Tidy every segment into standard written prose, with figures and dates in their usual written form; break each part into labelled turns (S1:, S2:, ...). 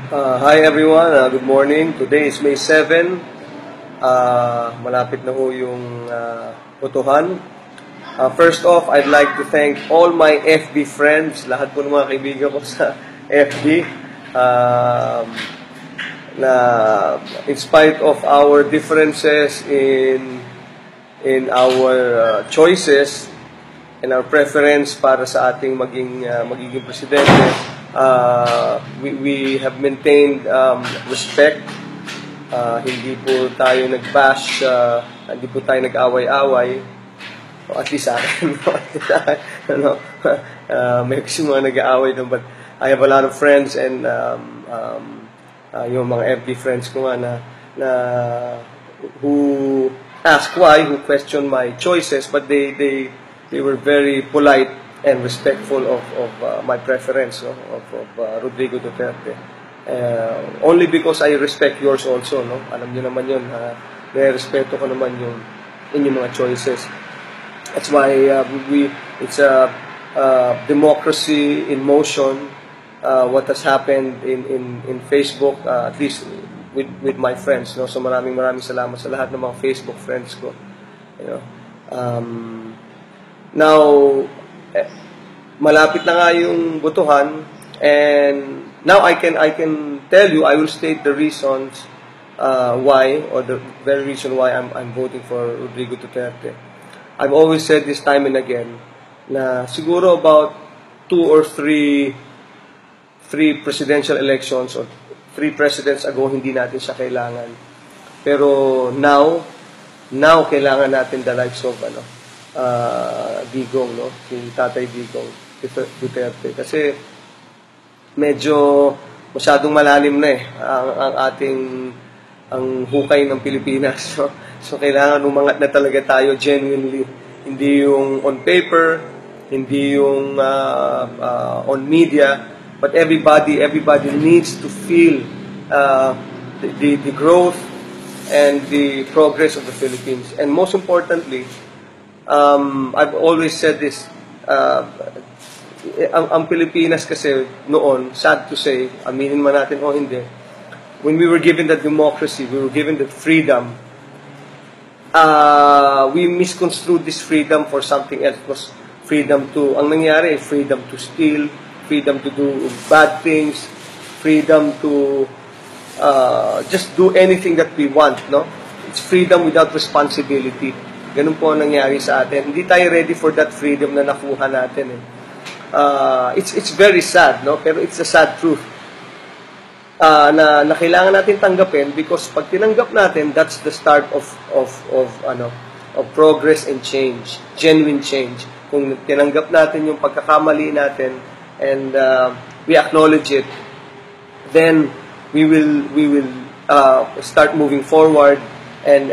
S1: Hi everyone, good morning. Today is May 7. Malapit na ho yung botohan. First off, I'd like to thank all my FB friends, lahat po ng mga kaibigan ko sa FB. Na in spite of our differences in our choices and our preference para sa ating magiging presidente, we have maintained respect. Hindi po tayo nag-bash, hindi po tayo nag-away-away. O at least sa akin, may kasi mga nag-aaway doon, but I have a lot of friends and yung mga FB friends ko nga na who ask why, who question my choices, but they were very polite and respectful of my preference, no? of Rodrigo Duterte. Only because I respect yours also, no? Alam niyo naman yun, respeto ko naman yung inyong mga choices. That's why it's a democracy in motion. What has happened in Facebook, at least with my friends, no? So maraming salamat sa lahat ng mga Facebook friends ko. You know, now malapit na nga yung botohan, and now I can tell you, I will state the reasons why, or the very reason why I'm voting for Rodrigo Duterte. I've always said this time and again na siguro about 2 or 3 presidential elections or 3 presidents ago hindi natin siya kailangan. Pero now kailangan natin the likes of Digong, no? Si Tatay Digong Duterte, kasi medyo masyadong malalim na ang hukay ng Pilipinas, no? So kailangan umangat na talaga tayo genuinely, hindi yung on paper, hindi yung on media, but everybody needs to feel the growth and the progress of the Philippines. And most importantly, I've always said this, ang Pilipinas kasi noon, sad to say, aminin man natin o hindi, when we were given the democracy, we were given the freedom, we misconstrued this freedom for something else. It was freedom to, ang nangyari, freedom to steal, freedom to do bad things, freedom to just do anything that we want, no? It's freedom without responsibility. Ganun po ang nangyari sa atin. Hindi tayo ready for that freedom na nakuha natin, it's very sad, no? Pero it's a sad truth na kailangan natin tanggapin, because pag tinanggap natin, that's the start of progress and change, genuine change. Kung tinanggap natin yung pagkakamali natin and we acknowledge it, then we will start moving forward and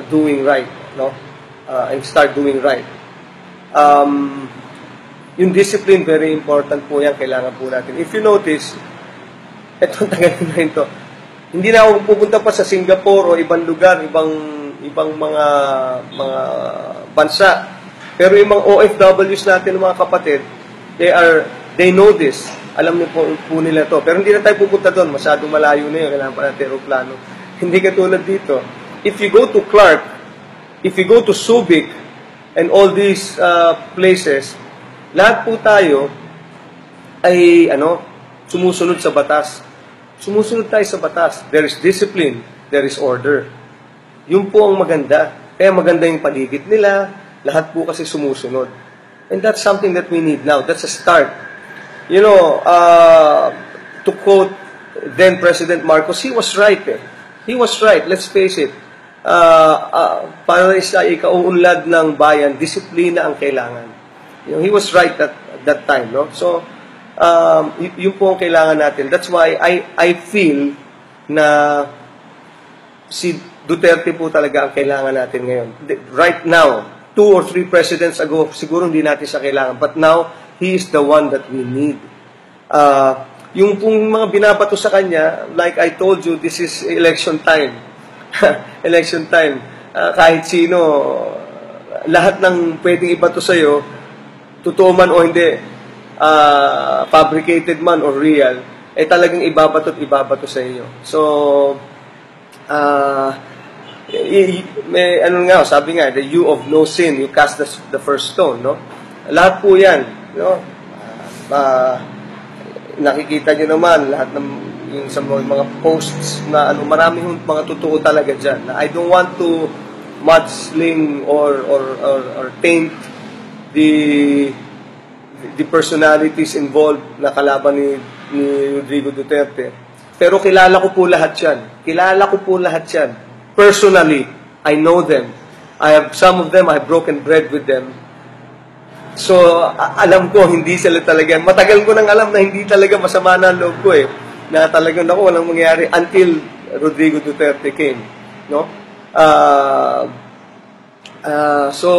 S1: doing right, no? And start doing right. Yung discipline, very important po yan, kailangan po natin. If you notice, eto, tagal na ito, hindi na ako pupunta pa sa Singapore o ibang lugar, ibang mga bansa. Pero yung mga OFWs natin, mga kapatid, they know this. Alam niyo po nila to. Pero hindi na tayo pupunta doon, masyadong malayo na yun, kailangan pa natin aeroplano. Hindi katulad dito. If you go to Clark, if you go to Subic, and all these places, lahat po tayo ay sumusunod sa batas. Sumusunod tayo sa batas. There is discipline, there is order. Yun po ang maganda. Kaya maganda yung paligid nila, lahat po kasi sumusunod. And that's something that we need now. That's a start. You know, to quote then President Marcos, he was right. He was right, let's face it. Para sa ikauunlad ng bayan, disiplina ang kailangan. You know, he was right at that time, no? So, yun po ang kailangan natin. That's why I feel na si Duterte po talaga ang kailangan natin ngayon. Right now, 2 or 3 presidents ago, siguro hindi natin siya kailangan. But now, he is the one that we need. Yung pong mga binabato sa kanya, like I told you, this is election time. Election time. Kahit sino, lahat ng pwedeng ibato sa'yo, totoo man o hindi, fabricated man or real, eh talagang ibabato sa iyo. So, may ano nga, sabi nga, the you of no sin, you cast the first stone, no? Lahat po yan, no? Nakikita nyo naman, lahat ng yung sa mga posts na ano, maraming mga totoo talaga dyan. Na I don't want to mudsling or taint the personalities involved na kalaban ni Rodrigo Duterte. Pero kilala ko po lahat yan. Personally, I know them. Some of them, I have broken bread with them. So, alam ko, hindi sila talaga. Matagal ko nang alam na hindi talaga masama na loob ko eh. Na talagang ako, walang mangyari until Rodrigo Duterte came. No? So,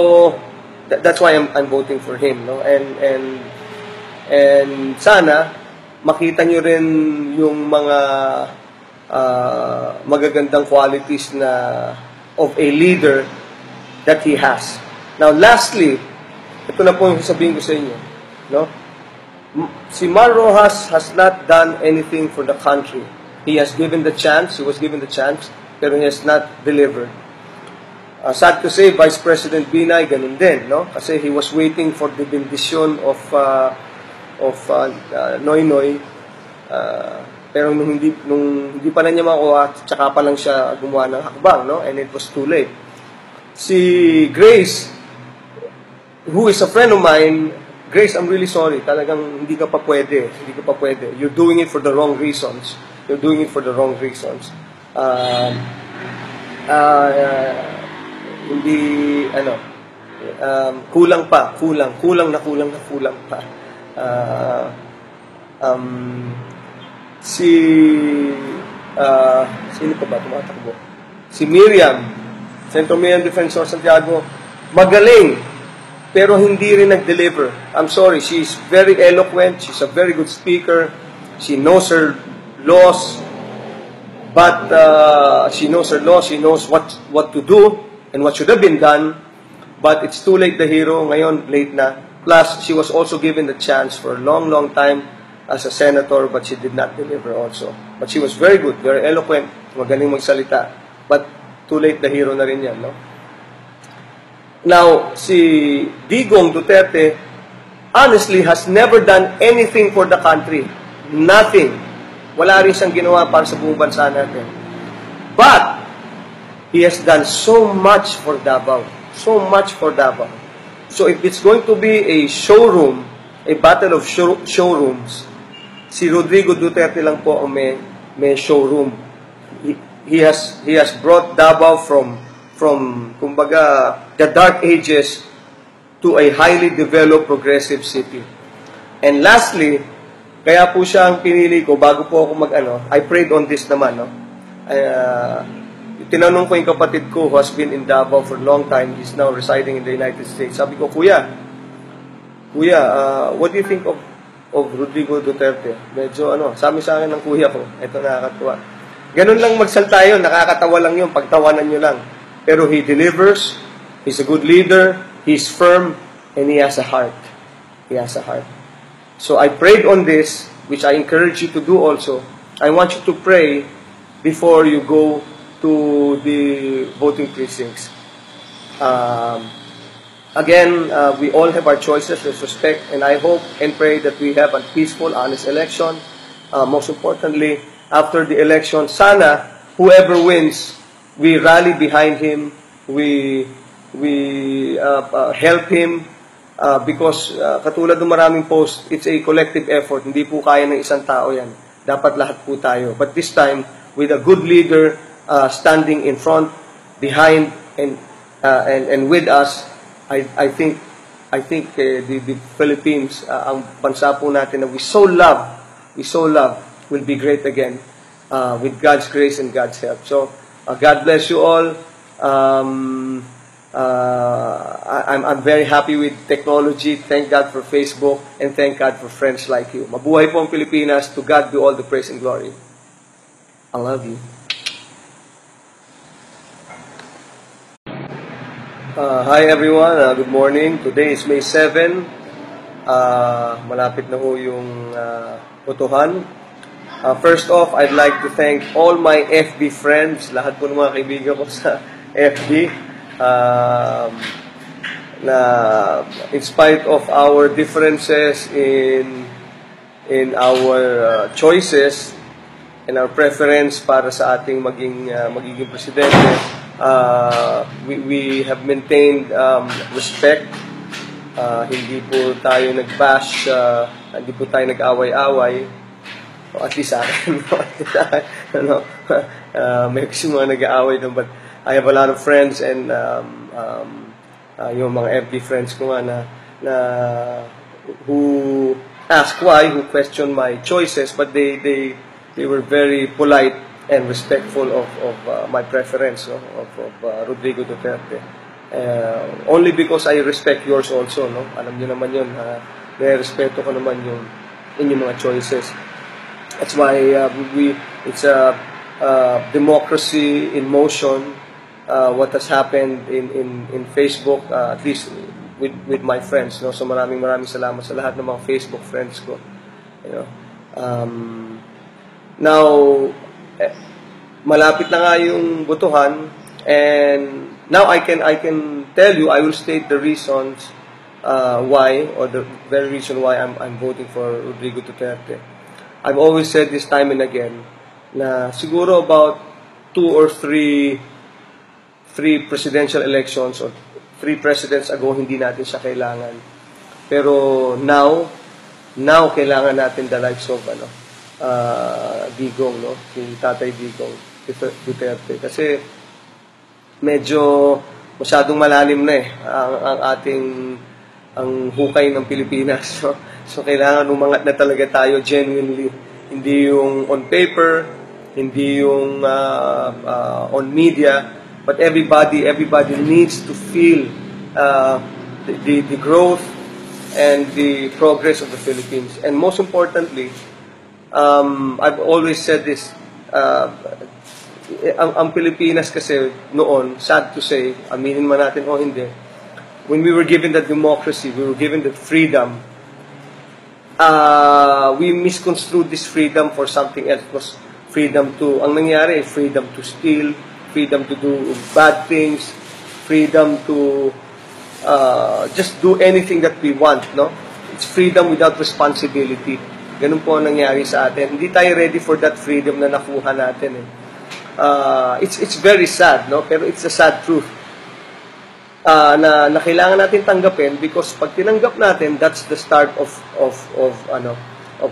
S1: that's why I'm voting for him. No? And sana, makita nyo rin yung mga magagandang qualities of a leader that he has. Now, lastly, ito na po yung sabihin ko sa inyo. No? Si Mar Roxas has not done anything for the country. He was given the chance, pero he has not delivered. Sad to say, Vice President Binay, ganun din, no? Kasi he was waiting for the bendition of Noy Noy, pero nung hindi pa na niya makuha, tsaka pa lang siya gumawa ng hakbang, no? And it was too late. Si Grace, who is a friend of mine, Grace, I'm really sorry. Talagang hindi ka pa pwede. You're doing it for the wrong reasons. Hindi, kulang pa. Sino pa ba tumatakbo? Si Miriam, Centro Miriam Defensor Santiago, magaling, pero hindi rin nag-deliver. I'm sorry, she's very eloquent, she's a very good speaker, she knows her laws, but she knows what to do and what should have been done, but it's too late, the hero, ngayon late na. Plus, she was also given the chance for a long time as a senator, but she did not deliver also. But she was very good, very eloquent, magaling magsalita, but too late, the hero na rin yan, no? Now, si Digong Duterte, honestly, has never done anything for the country. Nothing. Wala rin siyang ginawa para sa buong bansa natin. But, he has done so much for Davao. So, if it's going to be a showroom, a battle of showrooms, si Rodrigo Duterte lang po ang may showroom. He has brought Davao from kumbaga, the dark ages to a highly developed, progressive city. And lastly, kaya po siya ang pinili ko bago po ako I prayed on this naman, no? Tinanong ko yung kapatid ko who has been in Davao for a long time. He's now residing in the United States. Sabi ko, Kuya, what do you think of Rodrigo Duterte? Medyo sabi sa akin ng kuya ko, ito nakakatuwa. Ganun lang magsalta yun, nakakatawa lang yun, pagtawanan nyo lang. Pero he delivers, he's a good leader, he's firm, and he has a heart. So I prayed on this, which I encourage you to do also. I want you to pray before you go to the voting precincts. Again, we all have our choices, let's respect, and I hope and pray that we have a peaceful, honest election. Most importantly, after the election, sana, whoever wins, we rally behind him, we help him, because katulad ng maraming post, it's a collective effort. Hindi po kaya ng isang tao yan. Dapat lahat po tayo. But this time, with a good leader standing in front, behind, and with us, I think the Philippines, ang bansa po natin na we so love, will be great again, with God's grace and God's help. So, God bless you all. I'm very happy with technology. Thank God for Facebook, and thank God for friends like you. Mabuhay po ang Pilipinas. To God be all the praise and glory. I love you. Hi everyone. Good morning. Today is May 7. Malapit na ho yung botohan. First off, I'd like to thank all my FB friends, lahat po ng mga kaibigan ko sa FB. Na in spite of our differences in our choices and our preference para sa ating magiging presidente, we have maintained respect. Hindi po tayo nag-bash, hindi po tayo nag-away-away. O at least sa akin, may kasi mga nag-aaway doon, but I have a lot of friends and yung mga FB friends ko nga na who ask why, who question my choices, but they were very polite and respectful of my preference, no? of Rodrigo Duterte. Only because I respect yours also, no? Alam niyo naman yun, respeto ko naman yung inyong mga choices. That's why it's a democracy in motion. What has happened in Facebook, at least with my friends, no? So maraming salamat sa lahat ng mga Facebook friends ko. You know, now malapit na nga yung botohan, and now I can tell you, I will state the reasons why, or the very reason why I'm voting for Rodrigo Duterte. I've always said this time and again na siguro about 2 or 3 presidential elections or 3 presidents ago hindi natin siya kailangan. Pero now kailangan natin the likes of Digong, no? Si Tatay Digong Duterte, kasi medyo masyadong malalim na ang hukay ng Pilipinas, no? So kailangan umangat na talaga tayo genuinely, hindi yung on paper, hindi yung on media, but everybody needs to feel the growth and the progress of the Philippines. And most importantly, I've always said this, ang Pilipinas kasi noon, sad to say, aminin man natin o hindi, when we were given that democracy, we were given that freedom, we misconstrued this freedom for something else. It was freedom to, ang nangyari, freedom to steal, freedom to do bad things, freedom to just do anything that we want, no? It's freedom without responsibility. Ganun po ang nangyari sa atin. Hindi tayo ready for that freedom na nakuha natin. It's very sad, no? Pero it's a sad truth. Na kailangan natin tanggapin, because pag tinanggap natin, that's the start of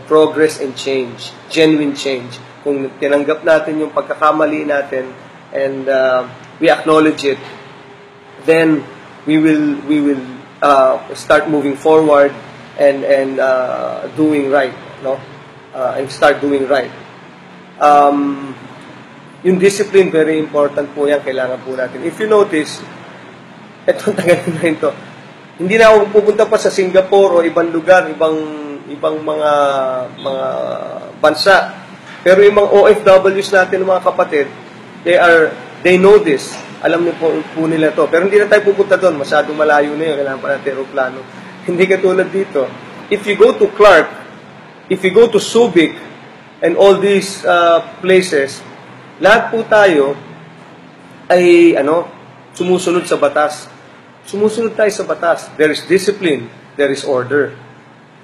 S1: progress and change, genuine change. Kung tinanggap natin yung pagkakamali natin and we acknowledge it, then we will start moving forward and doing right, no? And start doing right. Yung discipline, very important po yan, kailangan po natin. If you notice, etong tagal na ito, hindi na ako pupunta pa sa Singapore o ibang lugar, ibang mga bansa. Pero yung mga OFWs natin, mga kapatid, they know this. Alam niyo po nila to. Pero hindi na tayo pupunta doon, masyadong malayo na yun, kailangan pa natin aeroplano. Hindi katulad dito. If you go to Clark, if you go to Subic, and all these places, lahat po tayo ay sumusunod sa batas. Sumusunod tayo sa batas. There is discipline, there is order.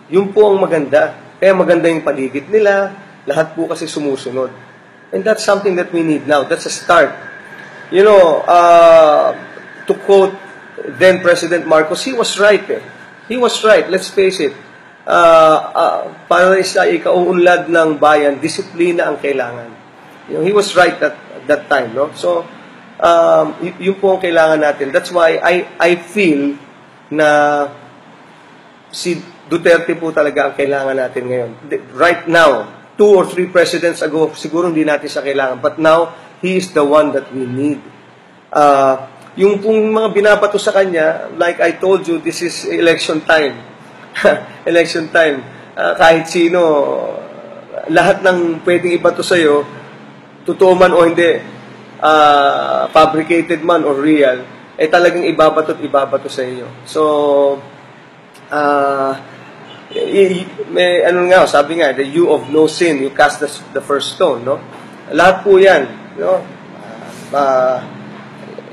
S1: Yun po ang maganda. Kaya maganda yung paligid nila, lahat po kasi sumusunod. And that's something that we need now. That's a start. You know, to quote then President Marcos, he was right eh. He was right, let's face it. Para sa ikauunlad ng bayan, disiplina ang kailangan. You know, he was right at that time, no? So, yun po ang kailangan natin. That's why I feel na si Duterte po talaga ang kailangan natin ngayon. Right now, 2 or 3 presidents ago, siguro hindi natin siya kailangan. But now, he is the one that we need. Yung pong mga binabato sa kanya, like I told you, this is election time. Election time. Kahit sino, lahat ng pwedeng ibato sa'yo, totoo man o hindi, fabricated man or real, talagang ibabato sa inyo. So, may ano nga, sabi nga, the you of no sin, you cast the first stone, no? Lahat po yan, no?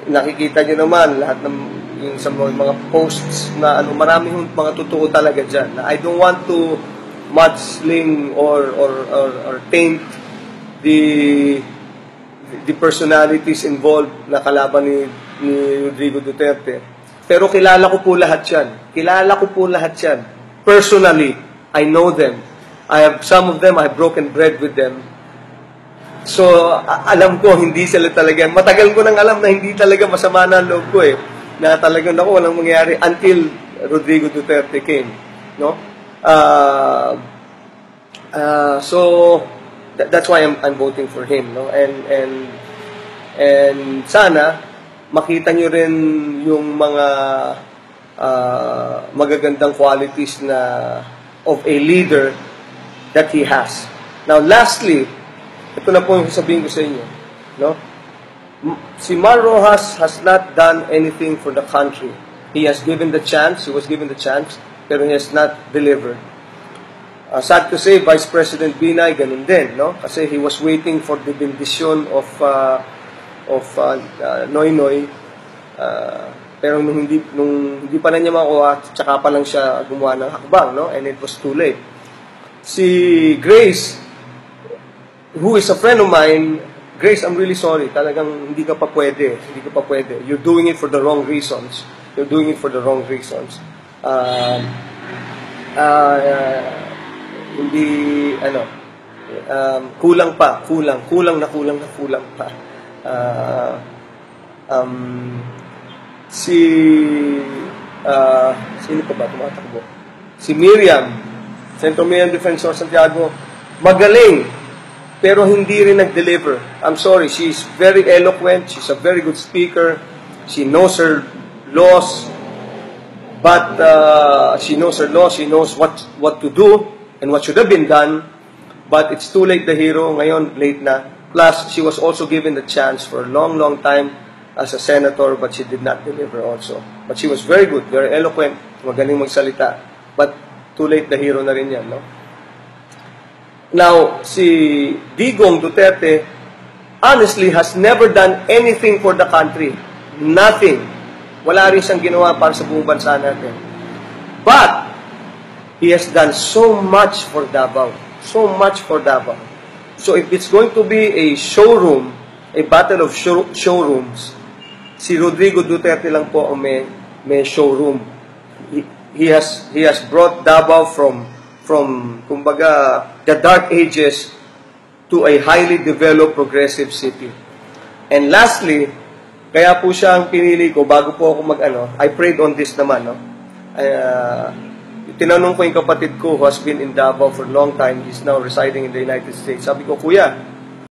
S1: Nakikita nyo naman, lahat ng yung sa mga posts na ano, maraming mga totoo talaga dyan. I don't want to mudsling or taint the personalities involved na kalaban ni Rodrigo Duterte. Pero kilala ko po lahat yan. Kilala ko po lahat yan. Personally, I know them. Some of them, I have broken bread with them. So, alam ko, hindi sila talaga. Matagal ko nang alam na hindi talaga masama na ang loob ko eh. Na talagang naku, walang mangyari until Rodrigo Duterte came. No? So, that's why I'm voting for him. No? And sana, makita nyo rin yung mga magagandang qualities na of a leader that he has. Now, lastly, ito na po yung sasabihin ko sa inyo. No? Si Mar Roxas has not done anything for the country. He has given the chance, he was given the chance, pero he has not delivered. Sad to say, Vice President Binay, ganun din, no? Kasi he was waiting for the benediction of Noy Noy, pero nung hindi pa na niya makuha, tsaka pa lang siya gumawa ng hakbang, no? And it was too late. Si Grace, who is a friend of mine, Grace, I'm really sorry. Talagang hindi ka pa pwede. Hindi ka pa pwede. You're doing it for the wrong reasons. You're doing it for the wrong reasons. Hindi, kulang pa. Kulang na pa. Sino pa ba tumatakbo? Si Miriam, Centro Miriam Defensor Santiago, magaling. Pero hindi rin nag-deliver. I'm sorry, she's very eloquent, she's a very good speaker, she knows her laws, but she knows what to do and what should have been done, but it's too late the hero, ngayon late na. Plus, she was also given the chance for a long time as a senator, but she did not deliver also. But she was very good, very eloquent, magaling magsalita, but too late the hero na rin yan, no? Now, si Digong Duterte, honestly, has never done anything for the country. Nothing. Wala rin siyang ginawa para sa buong bansa natin. But, he has done so much for Davao. So much for Davao. So, if it's going to be a showroom, a battle of showrooms, si Rodrigo Duterte lang po ang may showroom. He has brought Davao from kumbaga, the dark ages to a highly developed progressive city. And lastly, kaya po siya ang pinili ko bago po ako I prayed on this naman, no? Tinanong ko yung kapatid ko who has been in Davao for a long time, he's now residing in the United States. Sabi ko, Kuya,